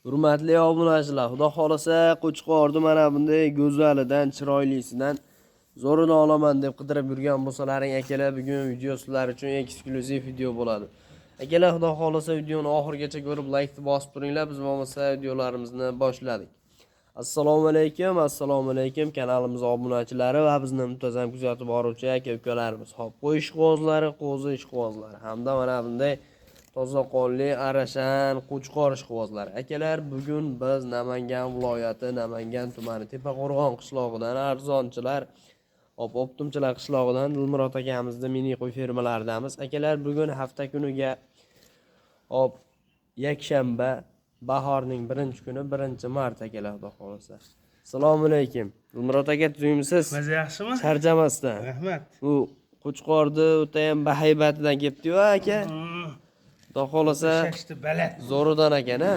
Hurmatli obunachilar, xudo xolasa Qo'chqorni mana bunday go'zalidan, chiroylisidan zo'rini olaman deb qidirib yurgan bo'lsalaring, akalar, bugun video sizlar uchun eksklyuziv video bo'ladi. Akalar, xudo xolasa videoni oxirigacha ko'rib, like bosib turinglar. Biz bo'lmasa videolarimizni boshladik. Assalomu alaykum kanalimiz obunachilari va bizni muntazam kuzatib boruvchi aka-ukalarimiz. Xo'p, qo'y ishqibozlari, qo'zi ishqibozlari hamda mana bunday toza qonli arashan Qo'chqor ishqibozlari. Akalar, bugun biz Namangan viloyati, Namangan tumani Tepaqo'rg'on qishlog'idan arzonchilar, optimchilar qishlog'idan Dilmurod akamizning mini qo'y fermalaridamiz. Akalar, bugun hafta kuniga yakshanba bahorning 1-kuni 1-mart akalar, xudo xolasa. Assalomu alaykum. Dilmurod aka, tuymisiz? Maza yaxshimi? Charjamasdan. Rahmat. Bu Qo'chqorni o'ta ham bahaybatidan kelibdi-yu aka. Xudo xolasa Shashti balat. zo'ridan ekan-a.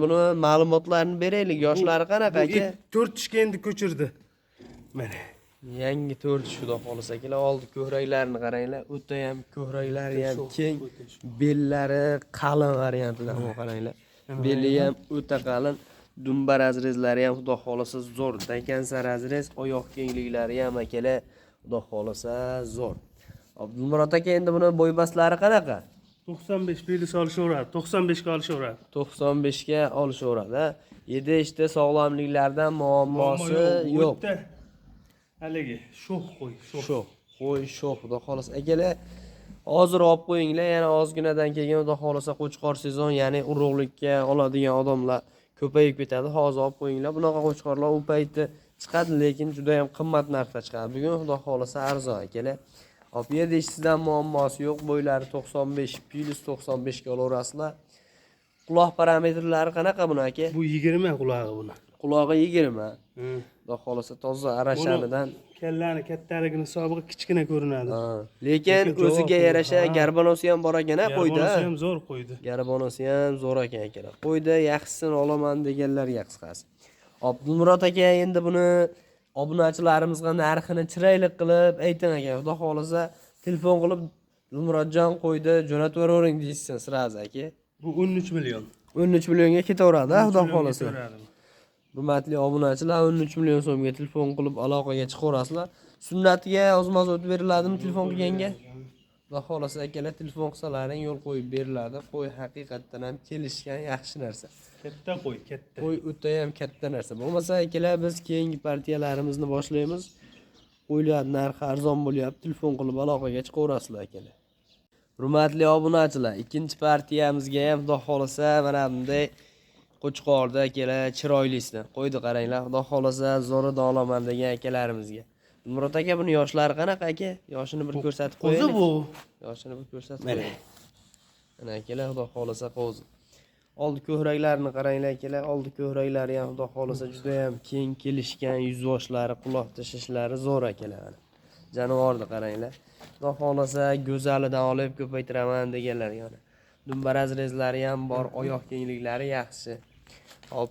Buni ma'lumotlarni beraylik. Yoshlari qanaqa aka? 4 ishga endi ko'chirdi. Mana. Yangi 4 ish xudo xolasa kelar. Oldi ko'hraklarini qaranglar. O'ta ham ko'hraklari ham keng, bellari qalin variantidan qaranglar. Belli ham o'ta qalin. Dumba razrezlari ham xudo xolasa zo'r. Dakansa razrez, oyoq kengliklari ham akalar xudo xolasa zo'r. Abdulmurod aka, endi buni bo'ybaslari qanaqa? 95 peli solishaveradi. 95 ga olishaveradi. 95 ga olishaveradi. Yedi-ishda sog'lomliklardan muammosi yo'q. Haligi sho'x qo'y, Sho'x. Qo'y sho'x, xudo xolasa. Akalar, hozir olib qo'yinglar, yana ozginadan keyin xudo xolasa Qo'chqor sezon, ya'ni urug'likka oladigan odamlar ko'payib ketadi. Hozir olib qo'yinglar. Bunaqa Qo'chqorlar u paytda chiqadi, lekin juda ham qimmat narxda chiqadi. Bugun xudo xolasa arzon akalar. Hop, yedi-ishdan muammosi yo'q. Bo'ylari 95, plus 95 ga olaverasizlar. Quloq parametrlari qanaqa buni aka? Bu 20 qulog'i buni. Qulog'i 20. Xudo xolasa toza arashanidan. Kallani kattaligini hisobiga kichkina ko'rinadi. Lekin o'ziga yarasha garbonosi ham bor ekan-a qo'yda. Garbonosi ham zo'r qo'ydi. Garbonosi ham zo'r ekan akalar. Qo'yda yaxshisini olaman deganlarga qisqasi. Hop, Dilmurod aka, endi buni obunachilarimizga narxini chiroyli qilib ayting aka. Xudo xolasa telefon qilib Dilmurodjon qo'ydi jo'natib yuravering deysiz sirazi aka. Bu 13 million. 13 millionga ketaveradi, xudo xolasa. Hurmatli obunachilar, 13 million so'mga telefon qilib aloqaga chiqaverasizlar. Sunnatiga ozmoz o'tib beriladimi telefon qilganga? Xudo xolasa akalar, telefon qilsalaring yo'l qo'yib beriladi. Qo'y haqiqatdan ham kelishgan yaxshi narsa. Katta qo'y, katta. Qo'y o'ta ham katta narsa. Bo'lmasa akalar, biz keyingi partiyalarimizni boshlaymiz. Qo'ylar narxi arzon bo'lyapti, telefon qilib aloqaga chiqaverasizlar akalar. Hurmatli obunachilar, ikkinchi partiyamizga ham xudo xolasa mana bunday Qo'chqorda akalar chiroylisidan qo'ydi, qaranglar. Xudo xolasa zo'rida olaman degan akalarimizga. Dilmurod aka, buni yoshlari qanaqa aka? Yoshini bir ko'rsatib qo'ying. Qo'zi bu. Yoshini bir ko'rsatib qo'ying. Mana akalar, xudo xolasa qo'zi. Oldi ko'hraklarini qaranglar akalar. Oldi ko'hraklari ham xudo xolasa juda ham keng kelishgan, yuz boshlari, quloq tishlari zo'r akalar. Jonivorni qaranglar. Xudo xolasa go'zalidan olib ko'paytiraman deganlar yana. Dumba razrezlari ham bor, oyoq kengliklari yaxshi. Hop.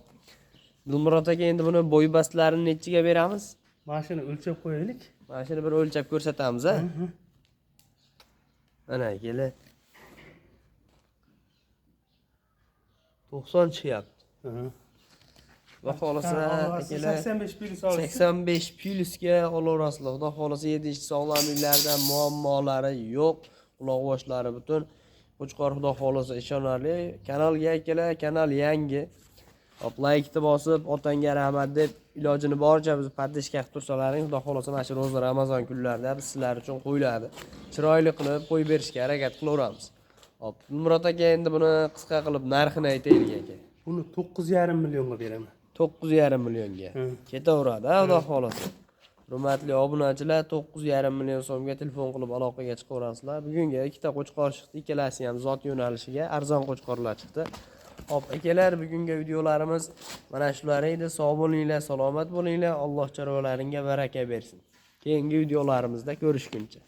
Dilmurod aka, endi buni bo'ybastlarini nechiga beramiz? Mashina o'lchab qo'yaylik. Mashina bir o'lchab ko'rsatamiz, a? Mana akalar. 90 chiqyapti. Va xolasa akalar 85 peli solish. 85 plusga olaverasizlar. Xudo xolasa yedi-ish sog'lomliklardan muammolari yo'q. Quloq boshlari butun. Qo'chqor xudo xolasa ishonarli. Kanalga akalar, kanal yangi. Hop, like bosib, otangga rahmat deb ilojini boricha biz podpishka qilib tursalaring, xudo xolasa mana shu ro'za Ramazon kunlarida biz sizlar uchun qo'yiladi. Chiroyli qilib qo'yib berishga harakat qilaveramiz. Hop, Dilmurod aka, endi buni qisqa qilib narxini aytaylik aka. Buni 9,5 millionga beraman. 9,5 millionga ketaveradi, xudo xolasa. Hurmatli obunachilar, 9,5 million so'mga telefon qilib aloqaga chiqaverasizlar. Bugunga ikkita Qo'chqor chiqdi, ikkalasi ham zot yo'nalishiga arzon Qo'chqorlar chiqdi. Hop akalar, bugungi videolarimiz mana shular edi. Sog' bo'linglar, salomat bo'linglar. Alloh chorvalaringga baraka bersin. Keyingi videolarimizda ko'rishguncha.